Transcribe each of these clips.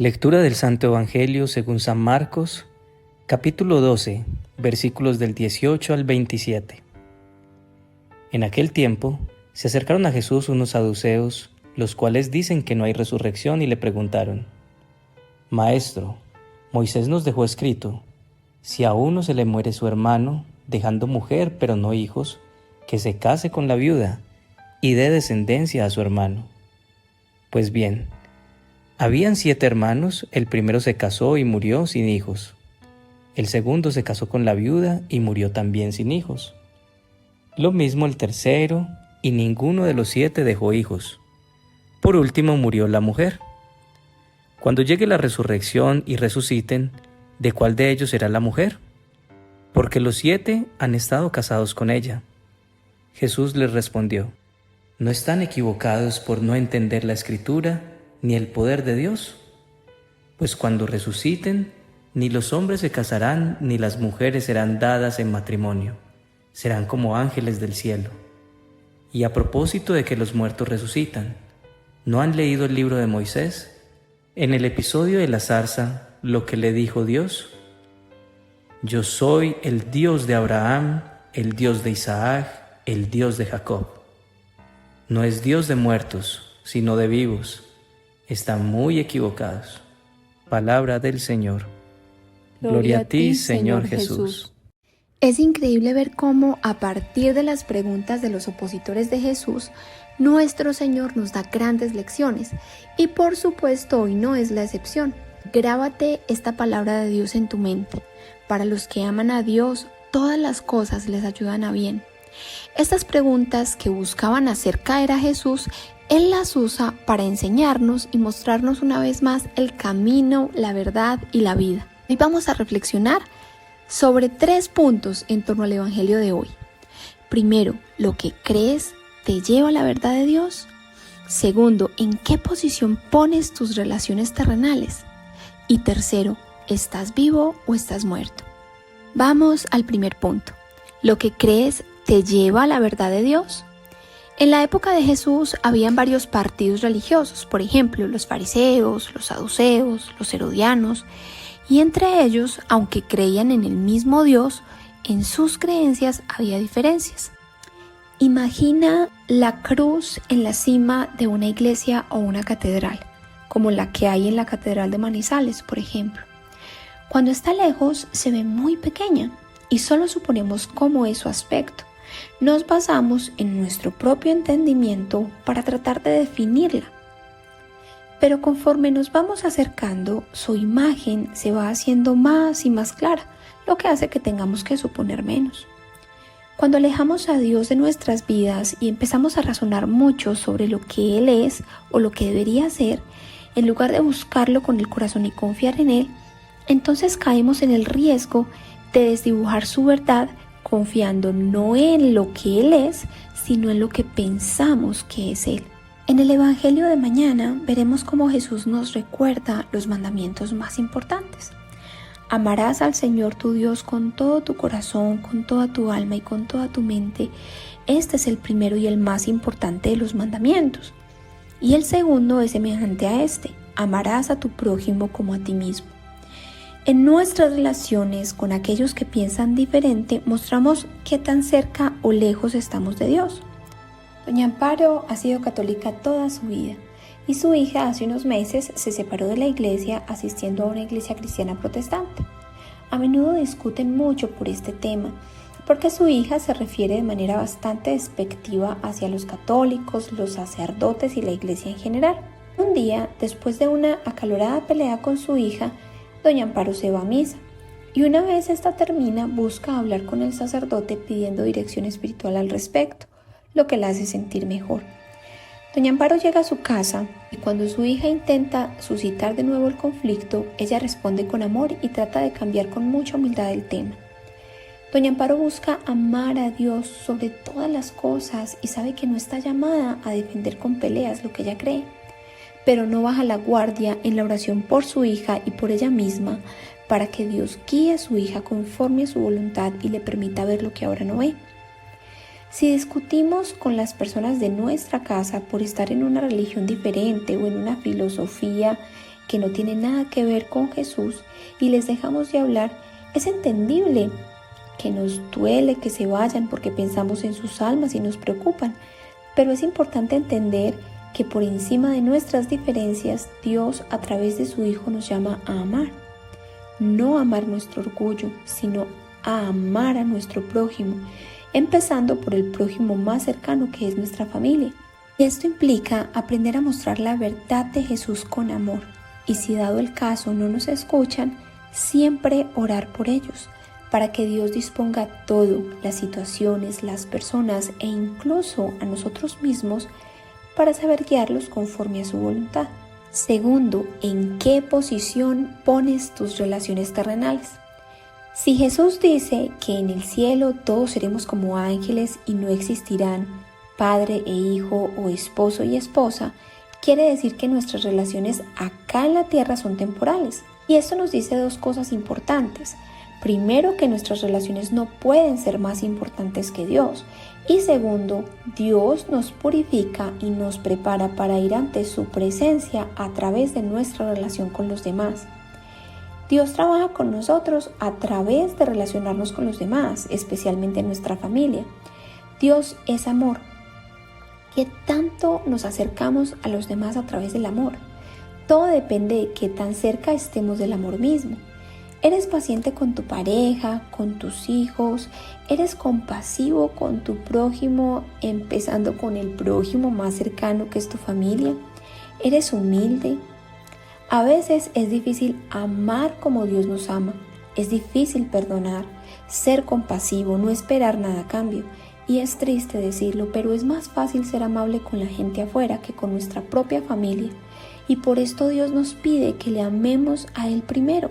Lectura del Santo Evangelio según San Marcos, capítulo 12, versículos del 18 al 27. En aquel tiempo se acercaron a Jesús unos saduceos, los cuales dicen que no hay resurrección, y le preguntaron: Maestro, Moisés nos dejó escrito: si a uno se le muere su hermano, dejando mujer pero no hijos, que se case con la viuda y dé descendencia a su hermano. Pues bien, habían 7 hermanos, el primero se casó y murió sin hijos. El segundo se casó con la viuda y murió también sin hijos. Lo mismo el tercero, y ninguno de los 7 dejó hijos. Por último murió la mujer. Cuando llegue la resurrección y resuciten, ¿de cuál de ellos será la mujer? Porque los 7 han estado casados con ella. Jesús les respondió: ¿no están equivocados por no entender la Escritura ni el poder de Dios? Pues cuando resuciten, ni los hombres se casarán, ni las mujeres serán dadas en matrimonio, serán como ángeles del cielo. Y a propósito de que los muertos resucitan, ¿no han leído el libro de Moisés? En el episodio de la zarza, lo que le dijo Dios: yo soy el Dios de Abraham, el Dios de Isaac, el Dios de Jacob. No es Dios de muertos, sino de vivos. Están muy equivocados. Palabra del Señor. Gloria a ti, Señor Jesús. Es increíble ver cómo, a partir de las preguntas de los opositores de Jesús, nuestro Señor nos da grandes lecciones. Y por supuesto, hoy no es la excepción. Grábate esta palabra de Dios en tu mente. Para los que aman a Dios, todas las cosas les ayudan a bien. Estas preguntas que buscaban hacer caer a Jesús, Él las usa para enseñarnos y mostrarnos una vez más el camino, la verdad y la vida. Hoy vamos a reflexionar sobre 3 puntos en torno al Evangelio de hoy. Primero, ¿lo que crees te lleva a la verdad de Dios? Segundo, ¿en qué posición pones tus relaciones terrenales? Y tercero, ¿estás vivo o estás muerto? Vamos al primer punto. ¿Lo que crees te lleva a la verdad de Dios? En la época de Jesús habían varios partidos religiosos, por ejemplo, los fariseos, los saduceos, los herodianos, y entre ellos, aunque creían en el mismo Dios, en sus creencias había diferencias. Imagina la cruz en la cima de una iglesia o una catedral, como la que hay en la Catedral de Manizales, por ejemplo. Cuando está lejos se ve muy pequeña y solo suponemos cómo es su aspecto. Nos basamos en nuestro propio entendimiento para tratar de definirla. Pero conforme nos vamos acercando, su imagen se va haciendo más y más clara, lo que hace que tengamos que suponer menos. Cuando alejamos a Dios de nuestras vidas y empezamos a razonar mucho sobre lo que Él es o lo que debería ser, en lugar de buscarlo con el corazón y confiar en Él, entonces caemos en el riesgo de desdibujar su verdad, confiando no en lo que Él es, sino en lo que pensamos que es Él. En el Evangelio de mañana veremos cómo Jesús nos recuerda los mandamientos más importantes. Amarás al Señor tu Dios con todo tu corazón, con toda tu alma y con toda tu mente. Este es el primero y el más importante de los mandamientos. Y el segundo es semejante a este: amarás a tu prójimo como a ti mismo. En nuestras relaciones con aquellos que piensan diferente, mostramos qué tan cerca o lejos estamos de Dios. Doña Amparo ha sido católica toda su vida y su hija hace unos meses se separó de la iglesia asistiendo a una iglesia cristiana protestante. A menudo discuten mucho por este tema, porque su hija se refiere de manera bastante despectiva hacia los católicos, los sacerdotes y la iglesia en general. Un día, después de una acalorada pelea con su hija, Doña Amparo se va a misa y una vez esta termina busca hablar con el sacerdote pidiendo dirección espiritual al respecto, lo que la hace sentir mejor. Doña Amparo llega a su casa y cuando su hija intenta suscitar de nuevo el conflicto, ella responde con amor y trata de cambiar con mucha humildad el tema. Doña Amparo busca amar a Dios sobre todas las cosas y sabe que no está llamada a defender con peleas lo que ella cree, pero no baja la guardia en la oración por su hija y por ella misma para que Dios guíe a su hija conforme a su voluntad y le permita ver lo que ahora no ve. Si discutimos con las personas de nuestra casa por estar en una religión diferente o en una filosofía que no tienen nada que ver con Jesús y les dejamos de hablar, es entendible que nos duele que se vayan porque pensamos en sus almas y nos preocupan, pero es importante entender que por encima de nuestras diferencias, Dios a través de su Hijo nos llama a amar. No amar nuestro orgullo, sino a amar a nuestro prójimo, empezando por el prójimo más cercano que es nuestra familia. Y esto implica aprender a mostrar la verdad de Jesús con amor. Y si dado el caso no nos escuchan, siempre orar por ellos, para que Dios disponga todo, las situaciones, las personas e incluso a nosotros mismos, para saber guiarlos conforme a su voluntad. Segundo, ¿en qué posición pones tus relaciones terrenales? Si Jesús dice que en el cielo todos seremos como ángeles y no existirán padre e hijo o esposo y esposa, quiere decir que nuestras relaciones acá en la tierra son temporales. Y esto nos dice dos cosas importantes. Primero, que nuestras relaciones no pueden ser más importantes que Dios. Y segundo, Dios nos purifica y nos prepara para ir ante su presencia a través de nuestra relación con los demás. Dios trabaja con nosotros a través de relacionarnos con los demás, especialmente nuestra familia. Dios es amor. ¿Qué tanto nos acercamos a los demás a través del amor? Todo depende de qué tan cerca estemos del amor mismo. ¿Eres paciente con tu pareja, con tus hijos? ¿Eres compasivo con tu prójimo, empezando con el prójimo más cercano que es tu familia? ¿Eres humilde? A veces es difícil amar como Dios nos ama. Es difícil perdonar, ser compasivo, no esperar nada a cambio. Y es triste decirlo, pero es más fácil ser amable con la gente afuera que con nuestra propia familia. Y por esto Dios nos pide que le amemos a Él primero.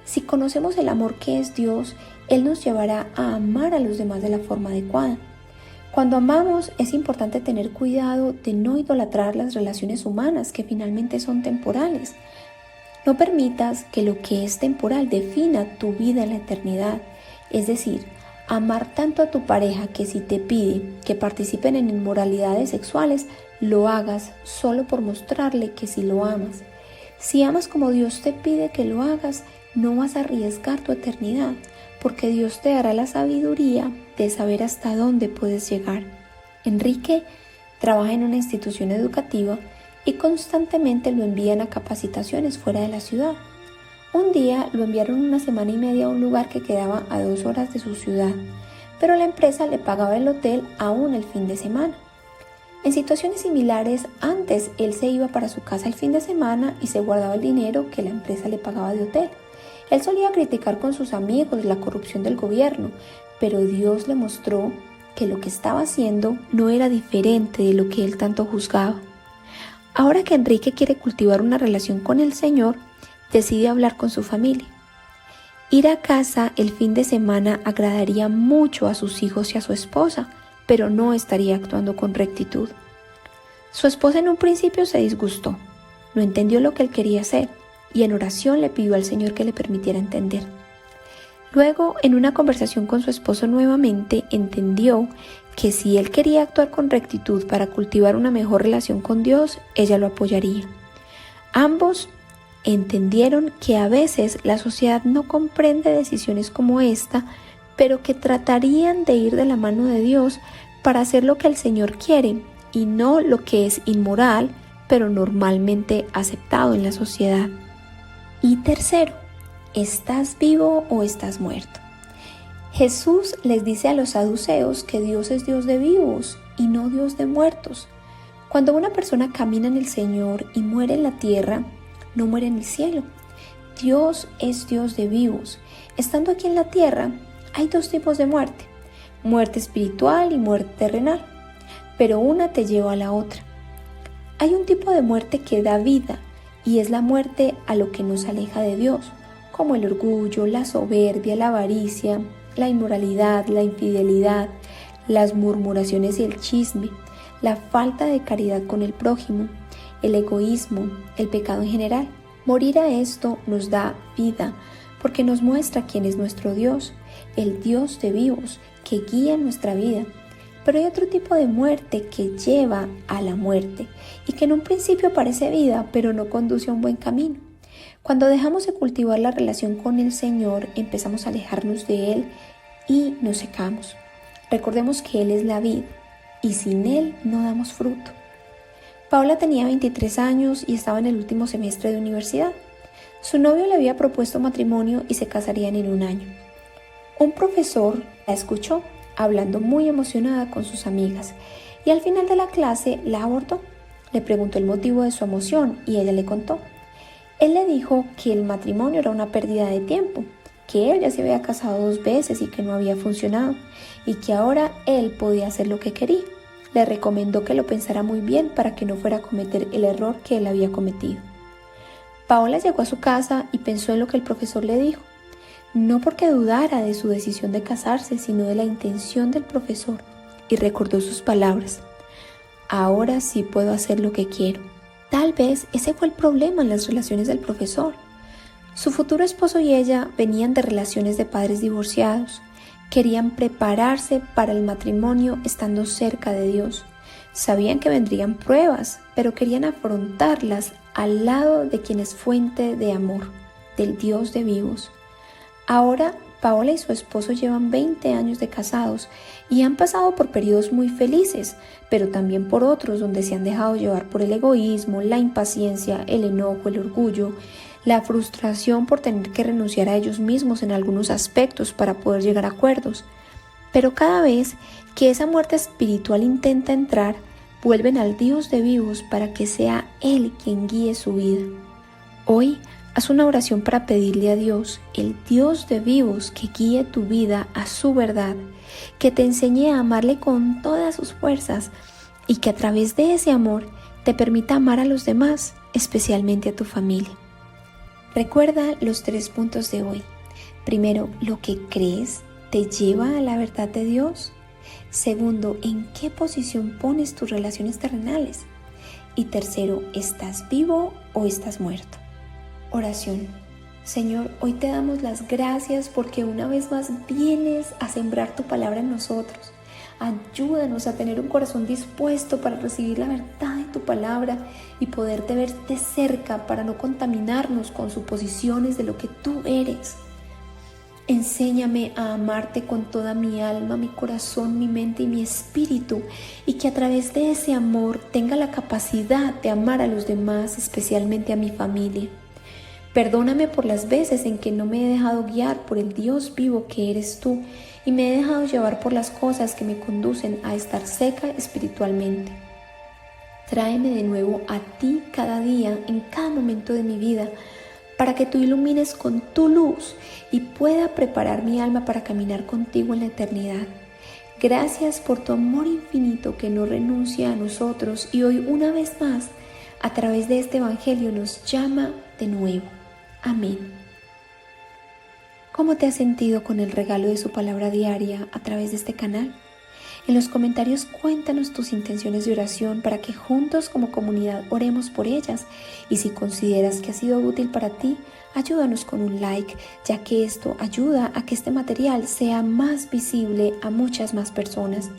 Si conocemos el amor que es Dios, Él nos llevará a amar a los demás de la forma adecuada. Cuando amamos, es importante tener cuidado de no idolatrar las relaciones humanas, que finalmente son temporales. No permitas que lo que es temporal defina tu vida en la eternidad. Es decir, amar tanto a tu pareja que si te pide que participen en inmoralidades sexuales, lo hagas solo por mostrarle que sí lo amas. Si amas como Dios te pide que lo hagas, no vas a arriesgar tu eternidad, porque Dios te dará la sabiduría de saber hasta dónde puedes llegar. Enrique trabaja en una institución educativa y constantemente lo envían a capacitaciones fuera de la ciudad. Un día lo enviaron una semana y media a un lugar que quedaba a 2 horas de su ciudad, pero la empresa le pagaba el hotel aún el fin de semana. En situaciones similares, antes él se iba para su casa el fin de semana y se guardaba el dinero que la empresa le pagaba de hotel. Él solía criticar con sus amigos la corrupción del gobierno, pero Dios le mostró que lo que estaba haciendo no era diferente de lo que él tanto juzgaba. Ahora que Enrique quiere cultivar una relación con el Señor, decide hablar con su familia. Ir a casa el fin de semana agradaría mucho a sus hijos y a su esposa, pero no estaría actuando con rectitud. Su esposa en un principio se disgustó, no entendió lo que él quería hacer y en oración le pidió al Señor que le permitiera entender. Luego, en una conversación con su esposo nuevamente, entendió que si él quería actuar con rectitud para cultivar una mejor relación con Dios, ella lo apoyaría. Ambos entendieron que a veces la sociedad no comprende decisiones como esta, pero que tratarían de ir de la mano de Dios para hacer lo que el Señor quiere y no lo que es inmoral, pero normalmente aceptado en la sociedad. Y tercero, ¿estás vivo o estás muerto? Jesús les dice a los saduceos que Dios es Dios de vivos y no Dios de muertos. Cuando una persona camina en el Señor y muere en la tierra, no muere en el cielo. Dios es Dios de vivos. Estando aquí en la tierra, hay 2 tipos de muerte: muerte espiritual y muerte terrenal, pero una te lleva a la otra. Hay un tipo de muerte que da vida y es la muerte a lo que nos aleja de Dios, como el orgullo, la soberbia, la avaricia, la inmoralidad, la infidelidad, las murmuraciones y el chisme, la falta de caridad con el prójimo, el egoísmo, el pecado en general. Morir a esto nos da vida, porque nos muestra quién es nuestro Dios, el Dios de vivos, que guía nuestra vida. Pero hay otro tipo de muerte que lleva a la muerte y que en un principio parece vida, pero no conduce a un buen camino. Cuando dejamos de cultivar la relación con el Señor, empezamos a alejarnos de Él y nos secamos. Recordemos que Él es la vid y sin Él no damos fruto. Paola tenía 23 años y estaba en el último semestre de universidad. Su novio le había propuesto matrimonio y se casarían en un año. Un profesor la escuchó, hablando muy emocionada con sus amigas, y al final de la clase la abordó. Le preguntó el motivo de su emoción y ella le contó. Él le dijo que el matrimonio era una pérdida de tiempo, que él ya se había casado 2 veces y que no había funcionado, y que ahora él podía hacer lo que quería. Le recomendó que lo pensara muy bien para que no fuera a cometer el error que él había cometido. Paola llegó a su casa y pensó en lo que el profesor le dijo, no porque dudara de su decisión de casarse, sino de la intención del profesor, y recordó sus palabras. Ahora sí puedo hacer lo que quiero. Tal vez ese fue el problema en las relaciones del profesor. Su futuro esposo y ella venían de relaciones de padres divorciados. Querían prepararse para el matrimonio estando cerca de Dios. Sabían que vendrían pruebas, pero querían afrontarlas al lado de quien es fuente de amor, del Dios de vivos. Ahora, Paola y su esposo llevan 20 años de casados y han pasado por periodos muy felices, pero también por otros donde se han dejado llevar por el egoísmo, la impaciencia, el enojo, el orgullo, la frustración por tener que renunciar a ellos mismos en algunos aspectos para poder llegar a acuerdos. Pero cada vez que esa muerte espiritual intenta entrar, vuelven al Dios de vivos para que sea Él quien guíe su vida. Hoy, haz una oración para pedirle a Dios, el Dios de vivos, que guíe tu vida a su verdad, que te enseñe a amarle con todas sus fuerzas y que a través de ese amor te permita amar a los demás, especialmente a tu familia. Recuerda los 3 puntos de hoy. Primero, lo que crees te lleva a la verdad de Dios. Segundo, ¿en qué posición pones tus relaciones terrenales? Y tercero, ¿estás vivo o estás muerto? Oración. Señor, hoy te damos las gracias porque una vez más vienes a sembrar tu palabra en nosotros. Ayúdanos a tener un corazón dispuesto para recibir la verdad de tu palabra y poderte ver de cerca para no contaminarnos con suposiciones de lo que tú eres. Enséñame a amarte con toda mi alma, mi corazón, mi mente y mi espíritu, y que a través de ese amor tenga la capacidad de amar a los demás, especialmente a mi familia. Perdóname por las veces en que no me he dejado guiar por el Dios vivo que eres tú y me he dejado llevar por las cosas que me conducen a estar seca espiritualmente. Tráeme de nuevo a ti cada día, en cada momento de mi vida, para que tú ilumines con tu luz y pueda preparar mi alma para caminar contigo en la eternidad. Gracias por tu amor infinito que no renuncia a nosotros y hoy una vez más, a través de este evangelio, nos llama de nuevo. Amén. ¿Cómo te has sentido con el regalo de su palabra diaria a través de este canal? En los comentarios cuéntanos tus intenciones de oración para que juntos como comunidad oremos por ellas. Y si consideras que ha sido útil para ti, ayúdanos con un like, ya que esto ayuda a que este material sea más visible a muchas más personas.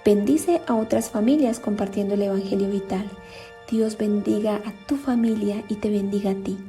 Bendice a otras familias compartiendo el Evangelio Vital. Dios bendiga a tu familia y te bendiga a ti.